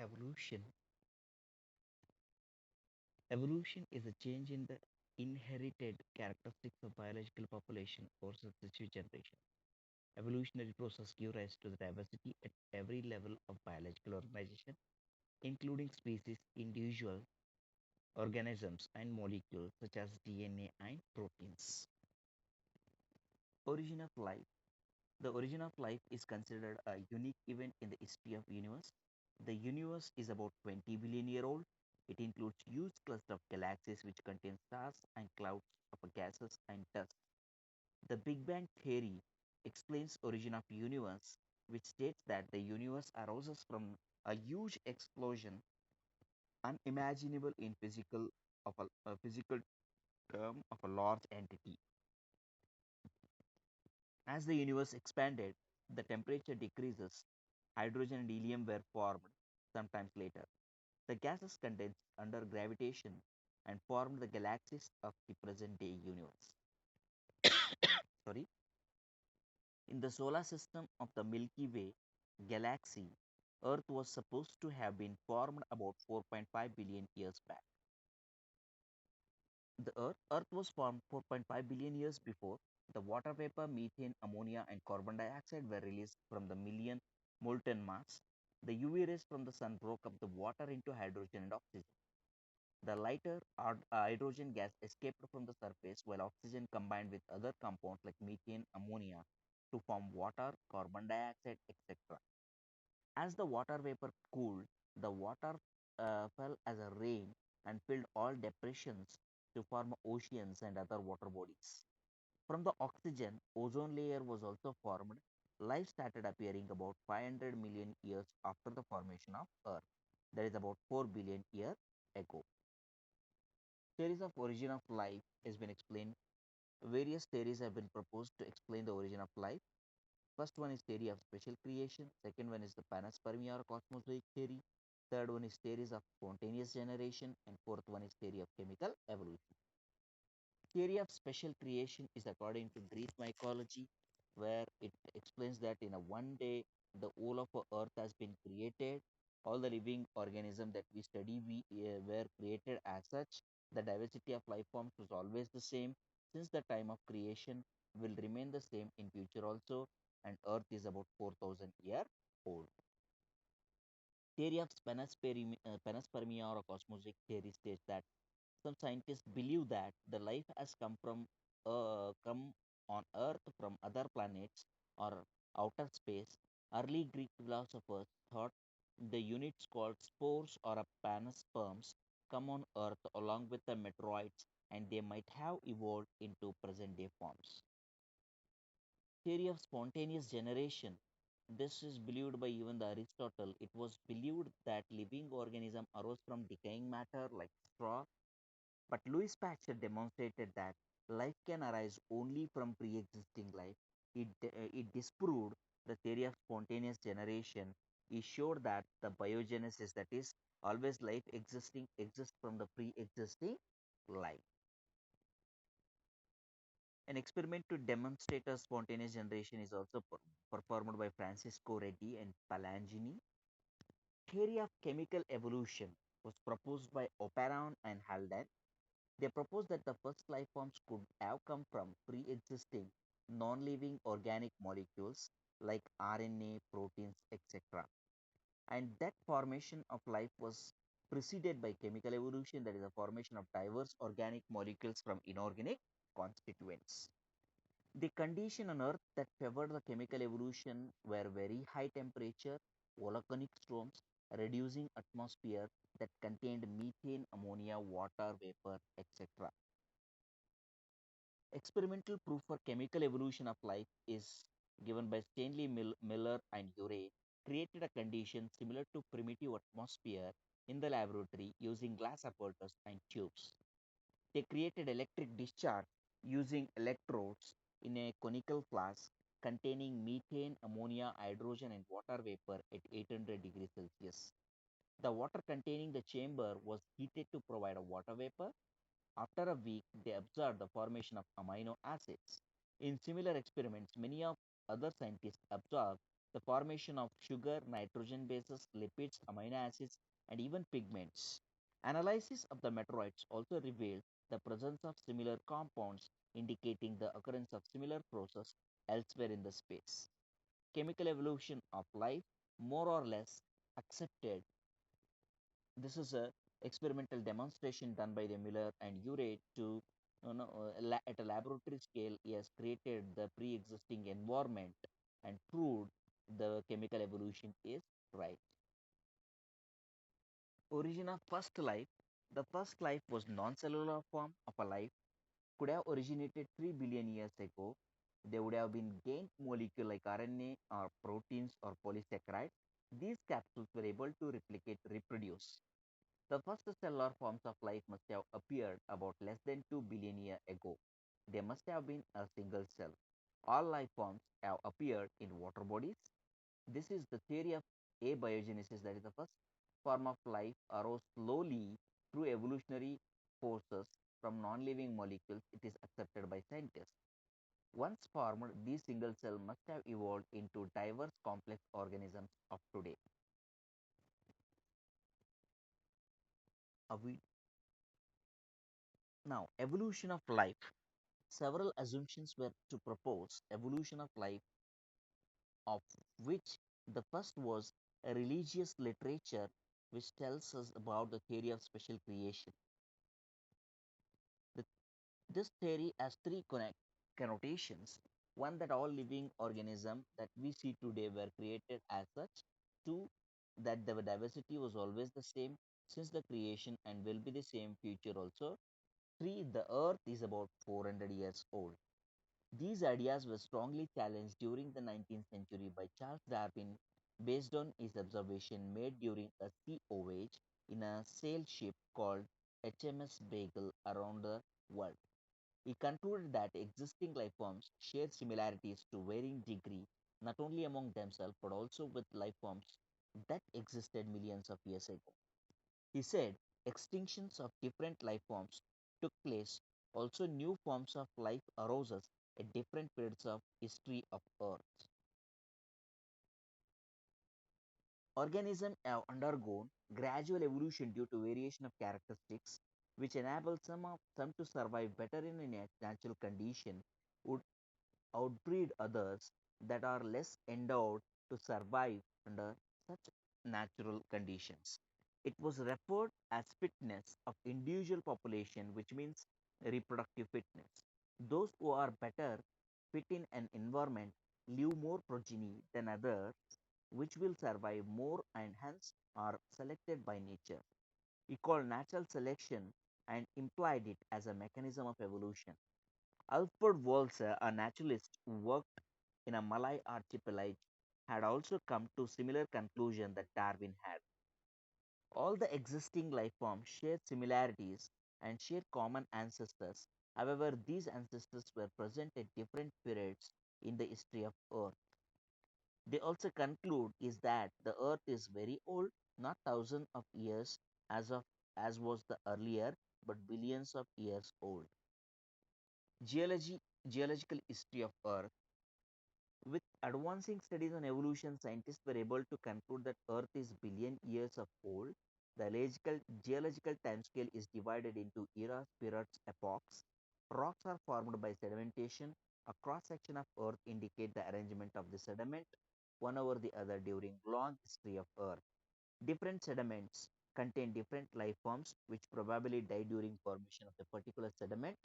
Evolution. Evolution is a change in the inherited characteristics of biological population or successive generation. Evolutionary process give rise to the diversity at every level of biological organization, including species, individual organisms, and molecules such as DNA and proteins. Origin of life. The origin of life is considered a unique event in the history of universe. The universe is about 20 billion year old. It includes huge cluster of galaxies which contain stars and clouds of gases and dust. The Big Bang theory explains origin of universe, which states that the universe arises from a huge explosion unimaginable in a physical term of a large entity. As the universe expanded, the temperature decreases. Hydrogen and helium were formed sometimes later. The gases condensed under gravitation and formed the galaxies of the present day universe. Sorry. In the solar system of the Milky Way galaxy, Earth was supposed to have been formed about 4.5 billion years back. Earth was formed 4.5 billion years before. The water vapor, methane, ammonia, and carbon dioxide were released from the million molten mass. The UV rays from the sun broke up the water into hydrogen and oxygen. The lighter hydrogen gas escaped from the surface while oxygen combined with other compounds like methane, ammonia to form water, carbon dioxide, etc. As the water vapor cooled, the water fell as a rain and filled all depressions to form oceans and other water bodies. From the oxygen, ozone layer was also formed. Life started appearing about 500 million years after the formation of Earth. That is about 4 billion years ago. Theories of origin of life has been explained. Various theories have been proposed to explain the origin of life. First one is theory of special creation. Second one is the panspermia or cosmologic theory. Third one is theories of spontaneous generation. And fourth one is theory of chemical evolution. Theory of special creation is according to Greek mythology, where it explains that in a one day the whole of the earth has been created. All the living organisms that we study were created as such. The diversity of life forms was always the same since the time of creation will remain the same in future also, and earth is about 4000 year old. Theory of panspermia or cosmologic theory states that some scientists believe that the life has come on Earth from other planets or outer space. Early Greek philosophers thought the units called spores or pansperms come on Earth along with the meteoroids, and they might have evolved into present day forms. Theory of spontaneous generation. This is believed by even the Aristotle. It was believed that living organism arose from decaying matter like straw, but Louis Pasteur demonstrated that life can arise only from pre-existing life. It disproved the theory of spontaneous generation. It showed that the biogenesis, that is, always life existing, exists from the pre-existing life. An experiment to demonstrate a spontaneous generation is also performed by Francisco Redi and Palangini. Theory of chemical evolution was proposed by Operon and Haldane. They proposed that the first life forms could have come from pre existing non living organic molecules like RNA, proteins, etc. And that formation of life was preceded by chemical evolution, that is, the formation of diverse organic molecules from inorganic constituents. The condition on Earth that favored the chemical evolution were very high temperature, volcanic storms, reducing atmosphere that contained methane, ammonia, water vapor, etc. Experimental proof for chemical evolution of life is given by Stanley Miller and Urey, created a condition similar to primitive atmosphere in the laboratory using glass apparatus and tubes. They created electric discharge using electrodes in a conical flask containing methane, ammonia, hydrogen, and water vapor at 800 degrees Celsius. The water containing the chamber was heated to provide a water vapor. After a week, they observed the formation of amino acids. In similar experiments, many of other scientists observed the formation of sugar, nitrogen bases, lipids, amino acids, and even pigments. Analysis of the meteorites also revealed the presence of similar compounds, indicating the occurrence of similar process elsewhere in the space. Chemical evolution of life, more or less accepted. This is a experimental demonstration done by the Miller and Urey to at a laboratory scale. He has created the pre-existing environment and proved the chemical evolution is right. Origin of first life. The first life was non-cellular form of a life could have originated 3 billion years ago. They would have been gained molecule like RNA or proteins or polysaccharide. These capsules were able to replicate, reproduce. The first cellular forms of life must have appeared about less than 2 billion years ago. They must have been a single cell. All life forms have appeared in water bodies. This is the theory of abiogenesis, that is, the first form of life arose slowly through evolutionary forces from non living molecules. It is accepted by scientists. Once formed, these single cells must have evolved into diverse complex organisms of today. Now, evolution of life. Several assumptions were to propose evolution of life, of which the first was a religious literature which tells us about the theory of special creation. The, this theory has three connotations. One, that all living organisms that we see today were created as such. Two, that the diversity was always the same since the creation and will be the same future also. Three, the earth is about 400 years old. These ideas were strongly challenged during the 19th century by Charles Darwin based on his observation made during a sea voyage in a sail ship called HMS Beagle around the world. He concluded that existing life forms share similarities to varying degree not only among themselves but also with life forms that existed millions of years ago. He said extinctions of different life forms took place, also new forms of life arose at different periods of history of Earth. Organisms have undergone gradual evolution due to variation of characteristics, which enable some to survive better in a natural condition, would outbreed others that are less endowed to survive under such natural conditions. It was referred as fitness of individual population, which means reproductive fitness. Those who are better fit in an environment leave more progeny than others, which will survive more and hence are selected by nature. He called natural selection and implied it as a mechanism of evolution. Alfred Walser, a naturalist who worked in a Malay archipelago, had also come to similar conclusion that Darwin had. All the existing life forms share similarities and share common ancestors. However, these ancestors were present at different periods in the history of Earth. They also conclude is that the Earth is very old, not thousands of years as was the earlier, but billions of years old. Geology, geological history of Earth. With advancing studies on evolution, scientists were able to conclude that Earth is billion years of old. The geological timescale is divided into eras, periods, epochs. Rocks are formed by sedimentation. A cross section of Earth indicate the arrangement of the sediment one over the other during long history of Earth. Different sediments contain different life forms which probably died during formation of a particular sediment.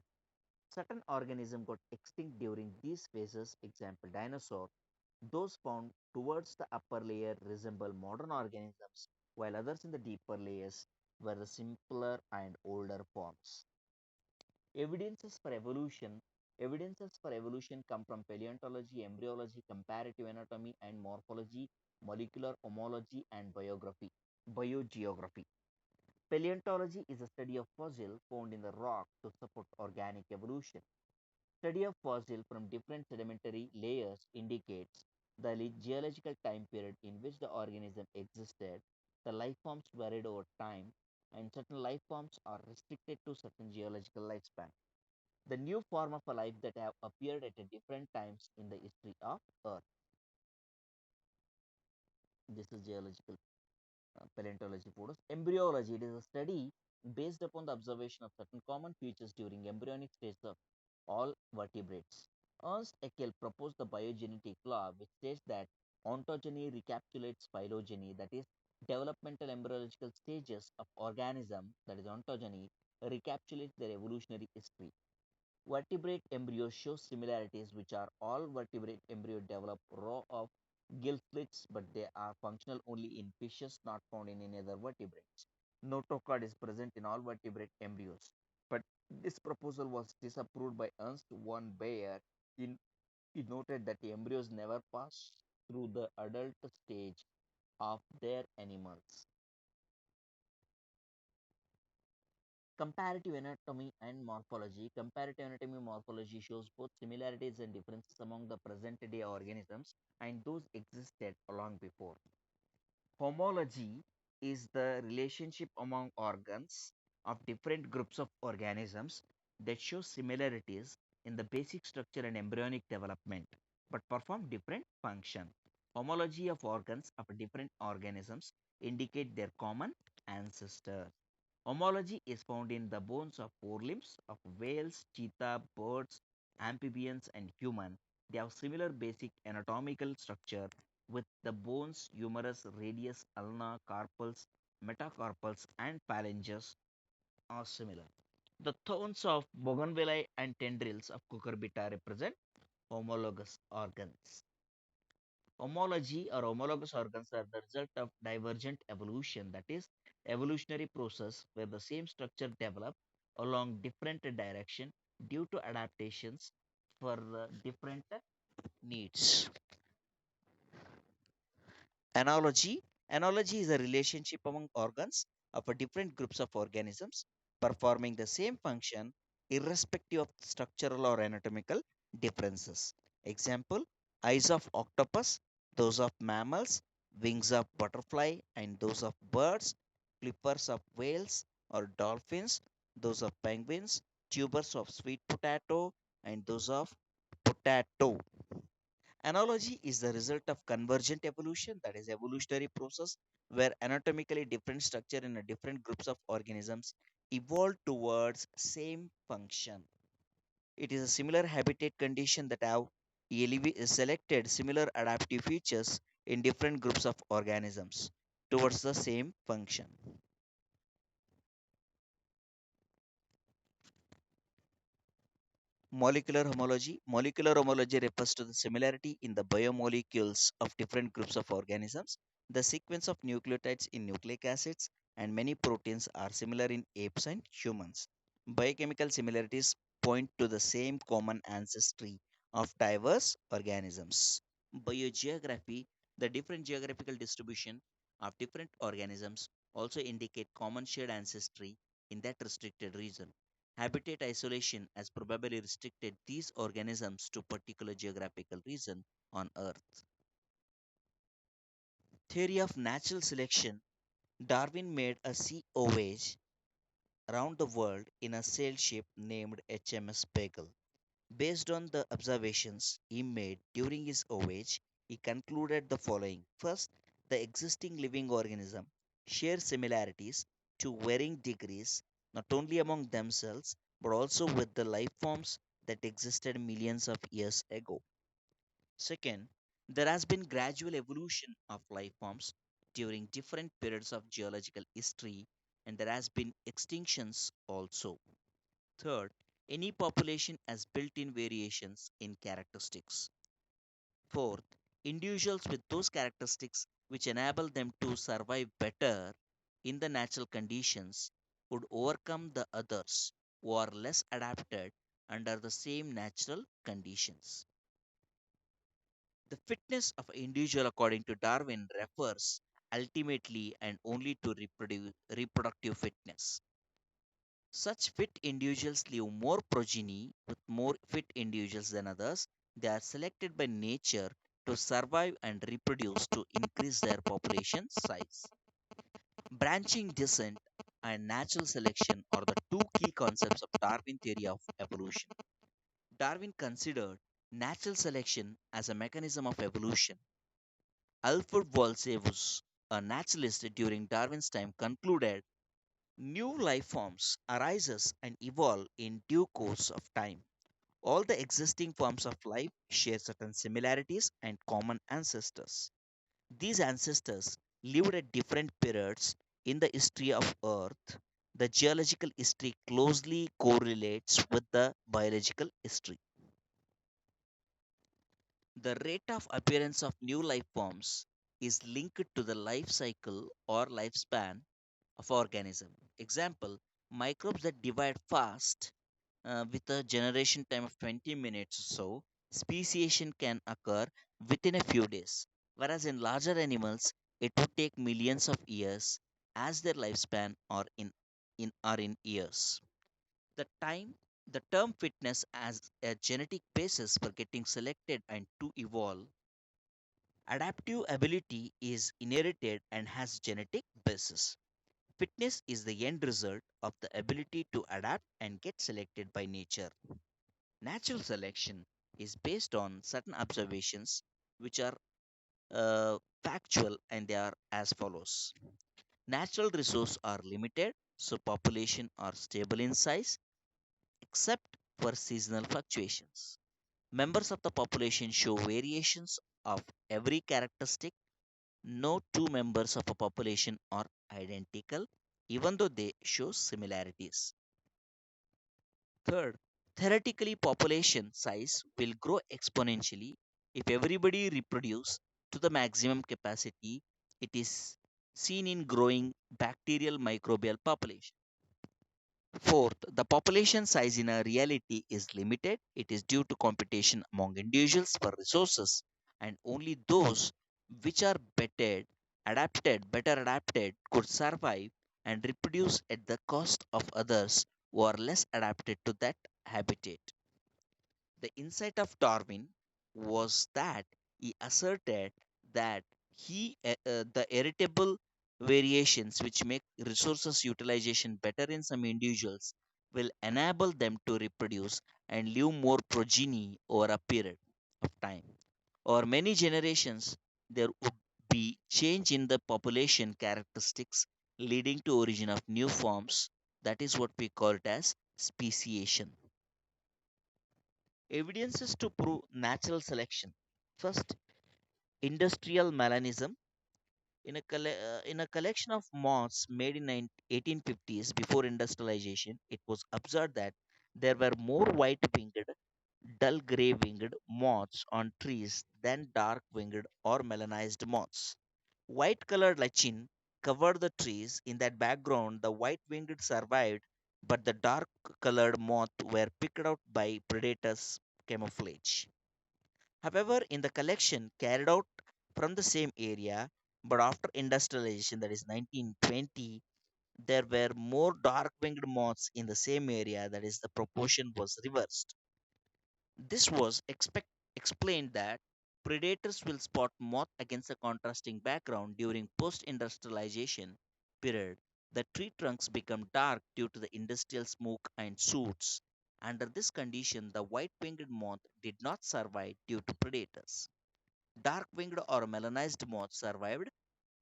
Certain organisms got extinct during these phases, example dinosaur. Those found towards the upper layer resemble modern organisms, while others in the deeper layers were the simpler and older forms. Evidences for evolution. Evidences for evolution come from paleontology, embryology, comparative anatomy and morphology, molecular homology, and biogeography. Paleontology is a study of fossil found in the rock to support organic evolution. Study of fossil from different sedimentary layers indicates the geological time period in which the organism existed. The life forms varied over time, and certain life forms are restricted to certain geological lifespan. The new form of a life that have appeared at different times in the history of Earth. This is geological paleontology photos. Embryology, it is a study based upon the observation of certain common features during embryonic stage of all vertebrates. Ernst Haeckel proposed the biogenetic law, which states that ontogeny recapitulates phylogeny, that is, developmental embryological stages of organism, that is ontogeny, recapitulates their evolutionary history. Vertebrate embryos show similarities, which are all vertebrate embryo develop row of gill slits, but they are functional only in fishes, not found in any other vertebrates. Notochord is present in all vertebrate embryos, but this proposal was disapproved by Ernst von Baer. In, he noted that the embryos never pass through the adult stage of their animals. Comparative anatomy and morphology. Comparative anatomy and morphology shows both similarities and differences among the present day organisms and those existed long before. Homology is the relationship among organs of different groups of organisms that show similarities in the basic structure and embryonic development but perform different function. Homology of organs of different organisms indicate their common ancestor. Homology is found in the bones of forelimbs of whales, cheetah, birds, amphibians, and human. They have similar basic anatomical structure with the bones, humerus, radius, ulna, carpals, metacarpals, and phalanges are similar. The thorns of bougainvillea and tendrils of cucurbita represent homologous organs. Homology or homologous organs are the result of divergent evolution, that is, evolutionary process where the same structure develop along different direction due to adaptations for different needs. Analogy. Analogy is a relationship among organs of a different groups of organisms performing the same function irrespective of structural or anatomical differences. Example, eyes of octopus, those of mammals, wings of butterfly and those of birds, flippers of whales or dolphins, those of penguins, tubers of sweet potato and those of potato. Analogy is the result of convergent evolution, that is, evolutionary process where anatomically different structure in a different groups of organisms evolve towards same function. It is a similar habitat condition that have selected similar adaptive features in different groups of organisms towards the same function. Molecular homology. Molecular homology refers to the similarity in the biomolecules of different groups of organisms. The sequence of nucleotides in nucleic acids and many proteins are similar in apes and humans. Biochemical similarities point to the same common ancestry of diverse organisms. Biogeography. The different geographical distribution of different organisms also indicate common shared ancestry in that restricted region. Habitat isolation has probably restricted these organisms to particular geographical region on Earth. Theory of natural selection. Darwin made a sea voyage around the world in a sail ship named HMS Beagle. Based on the observations he made during his voyage, he concluded the following. First, the existing living organism share similarities to varying degrees not only among themselves but also with the life forms that existed millions of years ago. Second, there has been gradual evolution of life forms during different periods of geological history, and there has been extinctions also. Third, any population has built-in variations in characteristics. Fourth, individuals with those characteristics which enable them to survive better in the natural conditions would overcome the others who are less adapted under the same natural conditions. The fitness of an individual, according to Darwin, refers ultimately and only to reproductive fitness. Such fit individuals leave more progeny with more fit individuals than others. They are selected by nature to survive and reproduce to increase their population size. Branching descent and natural selection are the two key concepts of Darwin theory of evolution. Darwin considered natural selection as a mechanism of evolution. Alfred Wolsevius, a naturalist during Darwin's time, concluded new life forms arises and evolve in due course of time. All the existing forms of life share certain similarities and common ancestors. These ancestors lived at different periods in the history of Earth. The geological history closely correlates with the biological history. The rate of appearance of new life forms is linked to the life cycle or lifespan of organism. Example, microbes that divide fast with a generation time of 20 minutes or so, speciation can occur within a few days. Whereas in larger animals, it would take millions of years as their lifespan are in years. The time the term fitness as a genetic basis for getting selected and to evolve. Adaptive ability is inherited and has genetic basis. Fitness is the end result of the ability to adapt and get selected by nature. Natural selection is based on certain observations which are factual, and they are as follows. Natural resources are limited, so population are stable in size except for seasonal fluctuations. Members of the population show variations of every characteristic. No two members of a population are identical, even though they show similarities. Third, theoretically, population size will grow exponentially if everybody reproduce to the maximum capacity. It is seen in growing bacterial microbial population. Fourth, the population size in a reality is limited. It is due to competition among individuals for resources, and only those which are better adapted, could survive and reproduce at the cost of others who are less adapted to that habitat. The insight of Darwin was that he asserted that the heritable variations which make resources utilization better in some individuals will enable them to reproduce and leave more progeny over a period of time. Over many generations, there would be change in the population characteristics leading to origin of new forms. That is what we call it as speciation. Evidences to prove natural selection. First, industrial melanism. In a collection of moths made in 1850s before industrialization, it was observed that there were more white winged, dull gray winged moths on trees than dark winged or melanized moths. White colored lichen covered the trees. In that background, the white winged survived, but the dark colored moth were picked out by predators camouflage. However, in the collection carried out from the same area, but after industrialization, that is 1920, there were more dark winged moths in the same area, that is, the proportion was reversed. This was explained that predators will spot moth against a contrasting background during post-industrialization period. The tree trunks become dark due to the industrial smoke and soot. Under this condition, the white-winged moth did not survive due to predators. Dark-winged or melanized moth survived.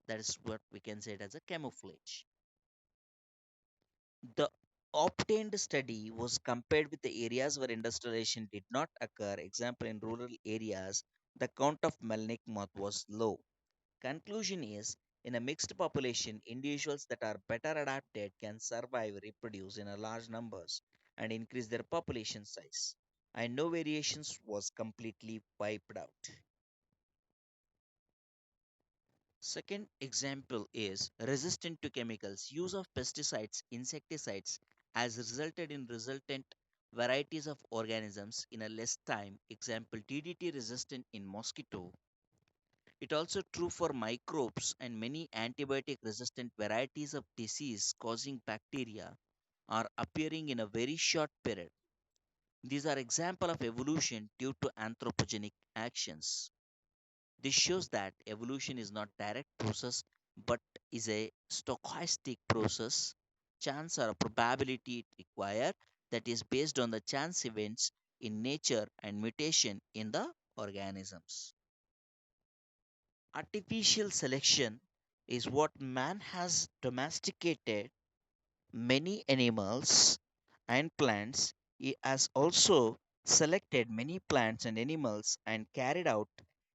That is what we can say it as a camouflage. The obtained study was compared with the areas where industrialization did not occur. Example, in rural areas, the count of melanic moth was low. Conclusion is, in a mixed population, individuals that are better adapted can survive, reproduce in a large numbers, and increase their population size. And no variations was completely wiped out. Second example is resistant to chemicals. Use of pesticides, insecticides has resulted in resultant varieties of organisms in a less time. Example, DDT resistant in mosquito. It also true for microbes, and many antibiotic resistant varieties of disease causing bacteria are appearing in a very short period. These are example of evolution due to anthropogenic actions. This shows that evolution is not direct process but is a stochastic process, chance or probability it require, that is based on the chance events in nature and mutation in the organisms. Artificial selection is what man has domesticated many animals and plants. He has also selected many plants and animals and carried out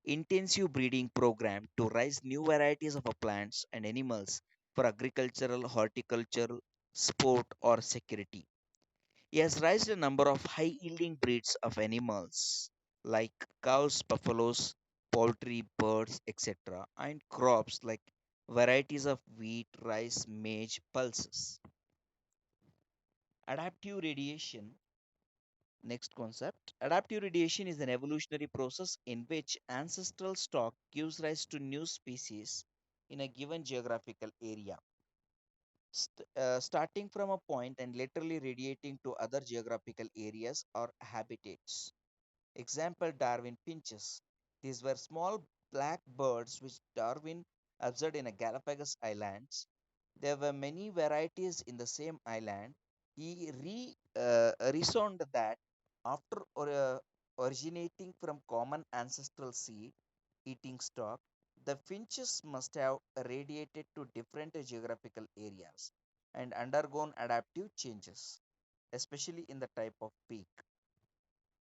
intensive breeding program to raise new varieties of plants and animals for agricultural, horticultural, sport or security. He has raised a number of high yielding breeds of animals like cows, buffaloes, poultry, birds, etc., and crops like varieties of wheat, rice, maize, pulses. Adaptive radiation, next concept. Adaptive radiation is an evolutionary process in which ancestral stock gives rise to new species in a given geographical area, starting from a point and laterally radiating to other geographical areas or habitats. Example, Darwin finches. These were small black birds which Darwin observed in a Galapagos Islands. There were many varieties in the same island. He reasoned that after originating from common ancestral seed eating stock, the finches must have radiated to different geographical areas and undergone adaptive changes, especially in the type of peak.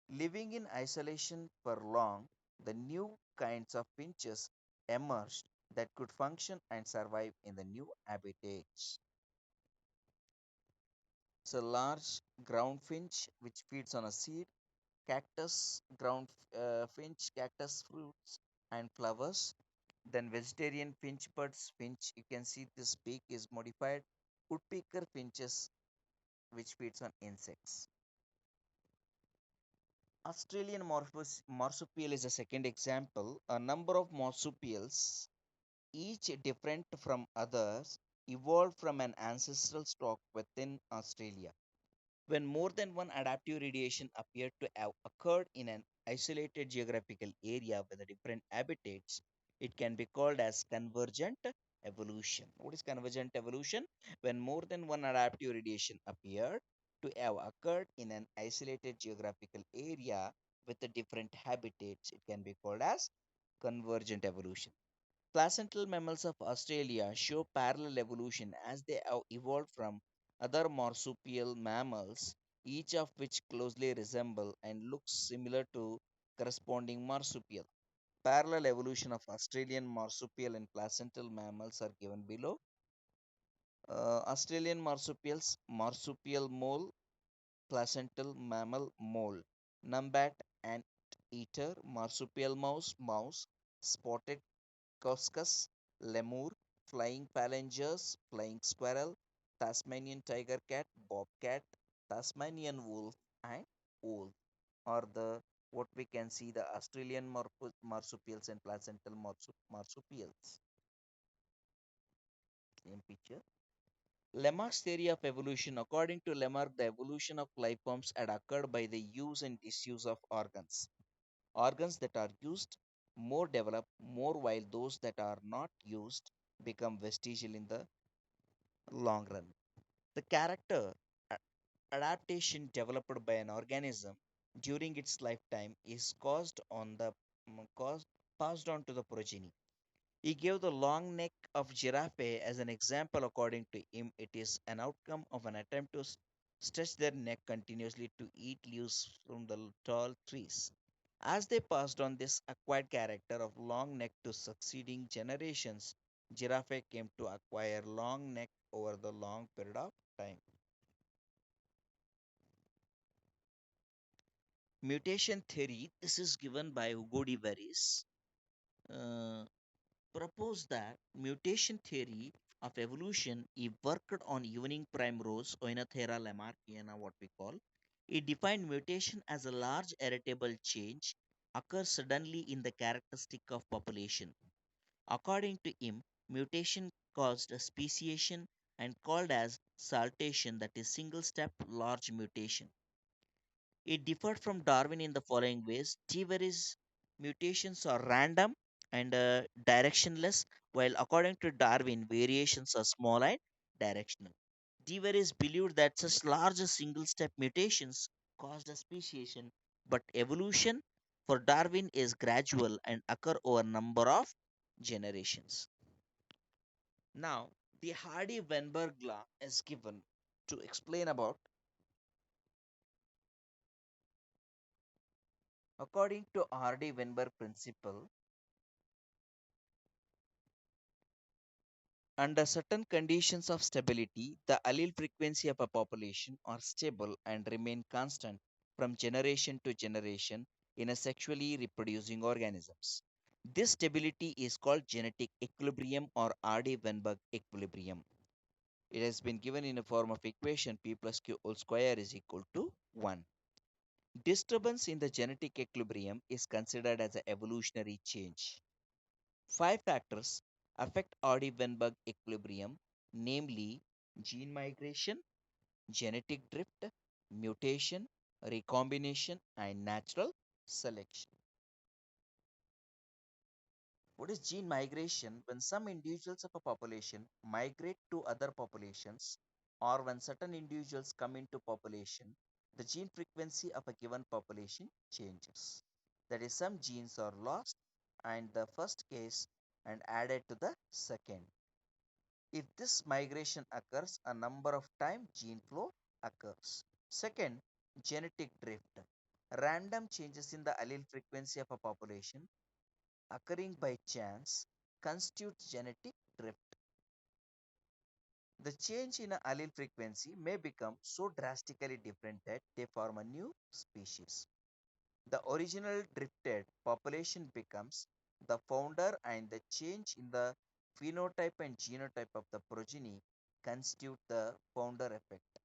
Living in isolation for long, the new kinds of finches emerged that could function and survive in the new habitats. So, large ground finch which feeds on a seed, cactus, ground finch, cactus fruits and flowers. Then vegetarian finch birds, finch. You can see this beak is modified. Woodpecker finches which feeds on insects. Australian marsupial is a second example. A number of marsupials, each different from others, evolved from an ancestral stock within Australia. When more than one adaptive radiation appeared to have occurred in an isolated geographical area with a different habitats, it can be called as convergent evolution. What is convergent evolution? When more than one adaptive radiation appeared to have occurred in an isolated geographical area with a different habitats, it can be called as convergent evolution. Placental mammals of Australia show parallel evolution as they have evolved from other marsupial mammals, each of which closely resemble and looks similar to corresponding marsupial. Parallel evolution of Australian marsupial and placental mammals are given below. Australian marsupials, marsupial mole, placental mammal mole, numbat ant eater, marsupial mouse, mouse, spotted cuscus, lemur, flying phalangers, flying squirrel, Tasmanian tiger cat, bobcat, Tasmanian wolf, and wolf are the what we can see the Australian marsupials and placental marsupials. Same picture. Lamarck's theory of evolution. According to Lamarck, the evolution of life forms had occurred by the use and disuse of organs. Organs that are used more develop more, while those that are not used become vestigial in the long run. The character adaptation developed by an organism during its lifetime is caused passed on to the progeny. He gave the long neck of giraffe as an example. According to him, it is an outcome of an attempt to stretch their neck continuously to eat leaves from the tall trees. As they passed on this acquired character of long neck to succeeding generations, giraffe came to acquire long neck over the long period of time. Mutation theory, this is given by Hugo de Varis, uh, proposed that mutation theory of evolution he worked on evening primrose Oenothera lamarckiana, what we call. He defined mutation as a large heritable change occurs suddenly in the characteristic of population. According to him, mutation caused a speciation and called as saltation, that is single step large mutation. It differed from Darwin in the following ways. Tvery's mutations are random and directionless, while according to Darwin, variations are small and directional. Tvery's believed that such large single step mutations caused a speciation, but evolution for Darwin is gradual and occur over a number of generations. Now, the Hardy-Weinberg law is given to explain about. According to Hardy-Weinberg principle, under certain conditions of stability, the allele frequency of a population are stable and remain constant from generation to generation in a sexually reproducing organisms. This stability is called genetic equilibrium or Hardy-Weinberg equilibrium. It has been given in a form of equation p plus q whole square is equal to 1. Disturbance in the genetic equilibrium is considered as an evolutionary change. Five factors affect Audi-Weinberg equilibrium, namely gene migration, genetic drift, mutation, recombination, and natural selection. What is gene migration? When some individuals of a population migrate to other populations, or when certain individuals come into population, the gene frequency of a given population changes. That is, some genes are lost and the first case and added to the second. If this migration occurs, a number of time gene flow occurs. Second, genetic drift. Random changes in the allele frequency of a population occurring by chance constitutes genetic drift. The change in an allele frequency may become so drastically different that they form a new species. The original drifted population becomes the founder, and the change in the phenotype and genotype of the progeny constitute the founder effect.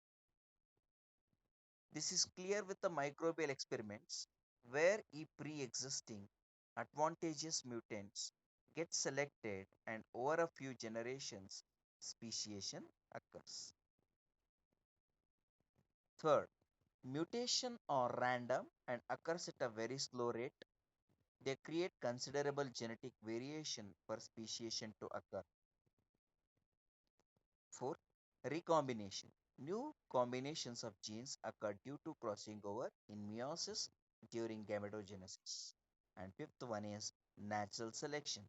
This is clear with the microbial experiments where a pre-existing advantageous mutants get selected and over a few generations speciation occurs. Third, mutation are random and occurs at a very slow rate. They create considerable genetic variation for speciation to occur. Fourth, recombination. New combinations of genes occur due to crossing over in meiosis during gametogenesis. And fifth one is natural selection.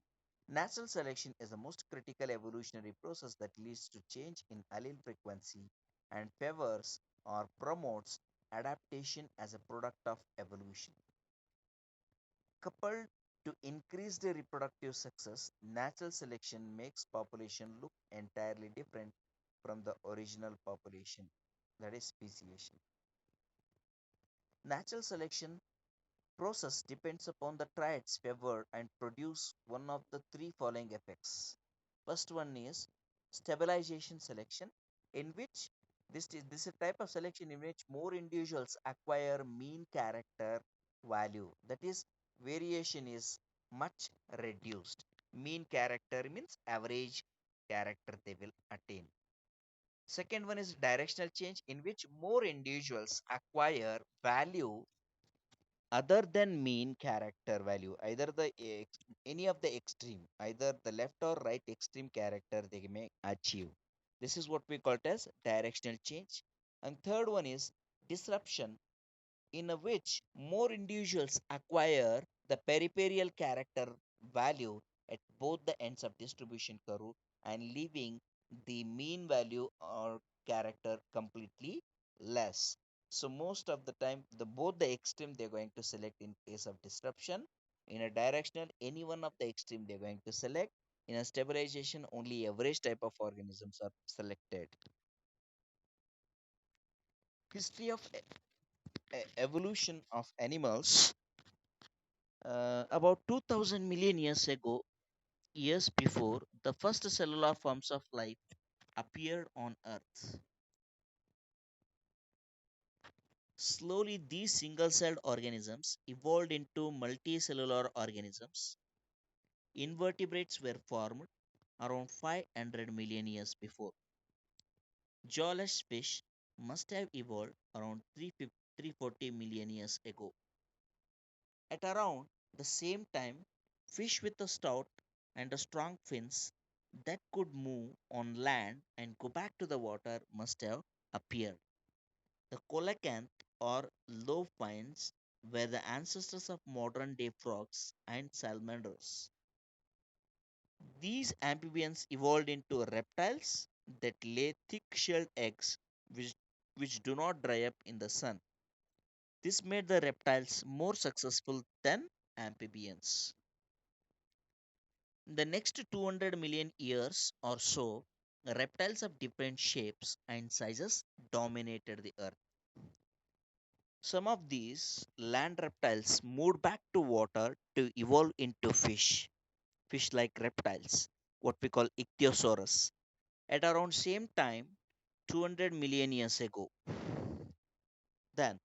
Natural selection is the most critical evolutionary process that leads to change in allele frequency and favors or promotes adaptation as a product of evolution. Coupled to increased reproductive success, natural selection makes population look entirely different from the original population, that is speciation. Natural selection process depends upon the traits favored and produce one of the three following effects. First one is stabilization selection, in which this is a type of selection in which more individuals acquire mean character value. That is, variation is much reduced. Mean character means average character they will attain. Second one is directional change, in which more individuals acquire value other than mean character value, either any of the extreme, either the left or right extreme character they may achieve. This is what we call it as directional change. And third one is disruption, in a which more individuals acquire the peripheral character value at both the ends of distribution curve and leaving the mean value or character completely less. So most of the time, the both the extreme they're going to select in case of disruption. In a directional, any one of the extreme they're going to select. In a stabilization, only average type of organisms are selected. History of evolution of animals. About 2000 million years ago, years before, the first cellular forms of life appeared on Earth. Slowly, these single celled organisms evolved into multicellular organisms. Invertebrates were formed around 500 million years before. Jawless fish must have evolved around 340 million years ago. At around the same time, fish with a stout and a strong fins that could move on land and go back to the water must have appeared. The coelacanth or lobe finds were the ancestors of modern day frogs and salamanders. These amphibians evolved into reptiles that lay thick shelled eggs which, which do not dry up in the sun. This made the reptiles more successful than amphibians. In the next 200 million years or so, reptiles of different shapes and sizes dominated the earth. Some of these land reptiles moved back to water to evolve into fish like reptiles, what we call ichthyosaurus, at around same time 200 million years ago. Then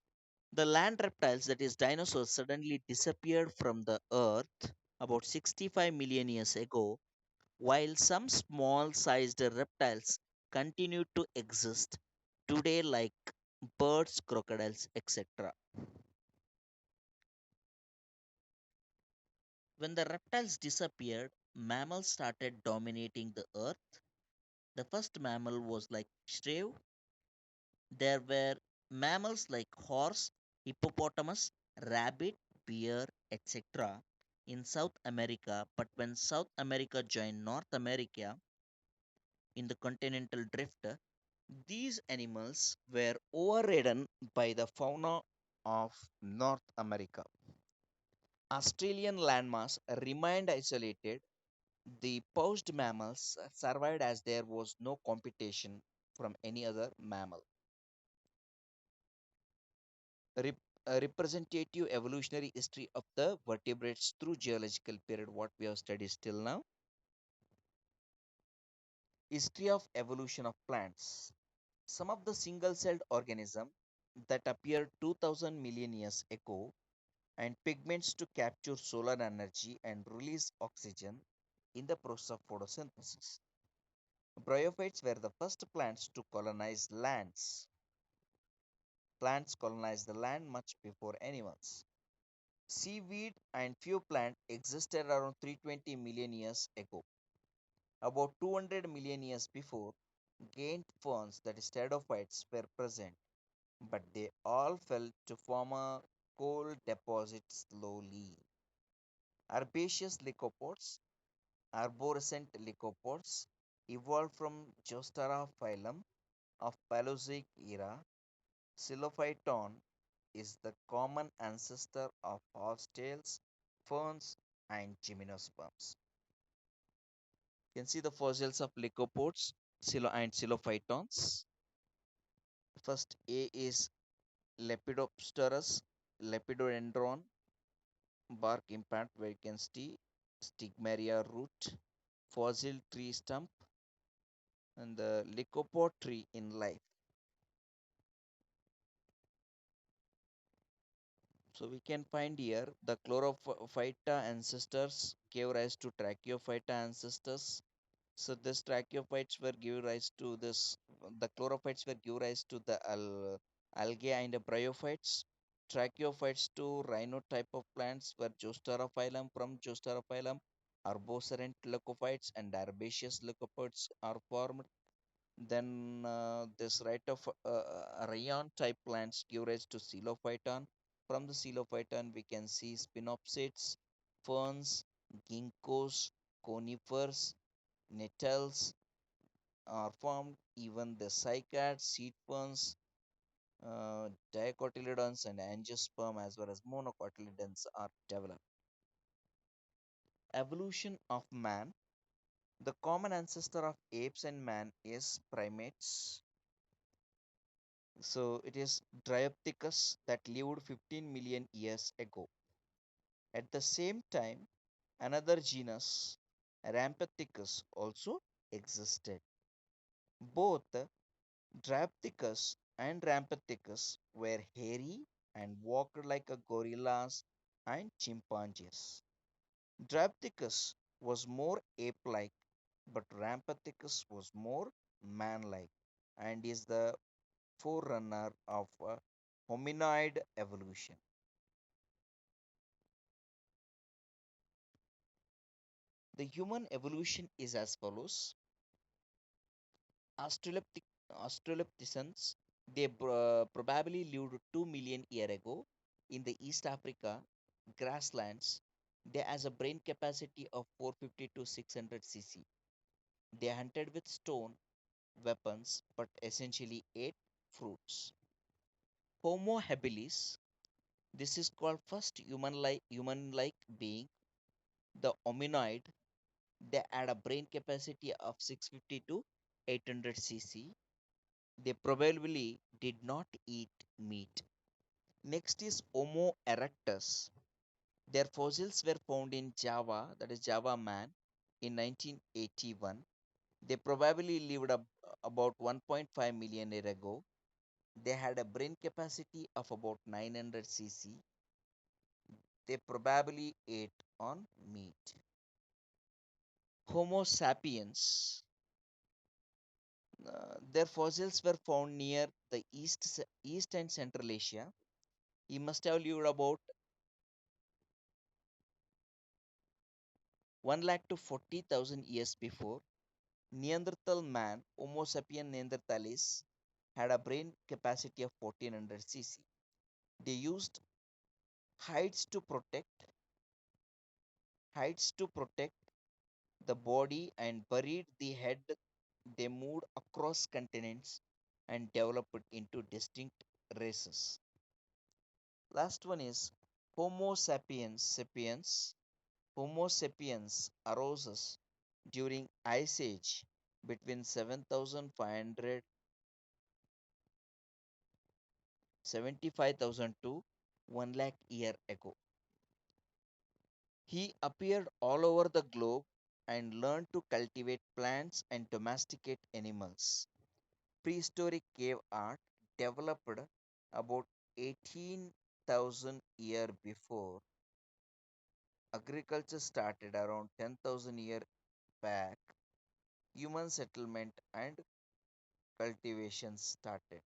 the land reptiles, that is dinosaurs, suddenly disappeared from the earth about 65 million years ago, while some small sized reptiles continue to exist today, like birds, crocodiles, etc. When the reptiles disappeared, mammals started dominating the earth. The first mammal was like shrew. There were mammals like horse, hippopotamus, rabbit, bear, etc. in South America, but when South America joined North America in the continental drift, these animals were overridden by the fauna of North America. Australian landmass remained isolated. The poached mammals survived as there was no competition from any other mammal. Rep- a representative evolutionary history of the vertebrates through geological period, what we have studied till now. History of evolution of plants. Some of the single-celled organisms that appeared 2000 million years ago and pigments to capture solar energy and release oxygen in the process of photosynthesis. Bryophytes were the first plants to colonize lands. Plants colonized the land much before animals. Seaweed and few plants existed around 320 million years ago. About 200 million years before, giant ferns, that is pteridophytes, were present, but they all fell to form a coal deposit slowly. Herbaceous lycopods, arborescent lycopods, evolved from Geostera phylum of Paleozoic era. Xylophyton is the common ancestor of horsetails, ferns, and gymnosperms. You can see the fossils of lycopods and xylophytons. First A is Lepidopterus, Lepidodendron, bark implant where you can see stigmaria root, fossil tree stump, and the lycopod tree in life. So we can find here the Chlorophyta ancestors gave rise to Tracheophyta ancestors. So this Tracheophytes were give rise to this. The chlorophytes were give rise to the algae and the bryophytes. Tracheophytes to rhino type of plants were Zostera from Zostera Arborescent leucophytes and herbaceous leucopods are formed. Then this right of rayon type plants give rise to Xylophyton. From the Xylophyton, we can see Spinopsids, ferns, ginkgos, conifers, nettles are formed. Even the cycads, seed ferns, dicotyledons, and angiosperm, as well as monocotyledons, are developed. Evolution of man. The common ancestor of apes and man is primates. So it is Dryopithecus that lived 15 million years ago. At the same time, another genus, Rampethecus, also existed. Both Dryopithecus and Rampethecus were hairy and walked like a gorillas and chimpanzees. Dryopithecus was more ape-like, but Rampethecus was more man-like and is the forerunner of hominoid evolution. The human evolution is as follows. Australopithecines, they probably lived 2 million years ago in the East Africa grasslands. They has a brain capacity of 450 to 600 cc. They hunted with stone weapons but essentially ate fruits. Homo habilis, this is called first human like being, the hominoid. They had a brain capacity of 650 to 800 cc. They probably did not eat meat. Next is Homo erectus. Their fossils were found in Java, that is Java man, in 1981. They probably lived about 1.5 million years ago. They had a brain capacity of about 900 cc. They probably ate on meat. Homo sapiens. Their fossils were found near the East and Central Asia. He must have lived about 1 lakh to 40,000 years before. Neanderthal man, Homo sapiens neanderthalis, had a brain capacity of 1400 cc. They used hides to protect hides to protect the body and buried the head. They moved across continents and developed into distinct races. Last one is Homo sapiens sapiens. Homo sapiens arose during Ice Age between 7,500 75,000 to 1 lakh year ago. He appeared all over the globe and learned to cultivate plants and domesticate animals. Prehistoric cave art developed about 18,000 years before. Agriculture started around 10,000 years back. Human settlement and cultivation started.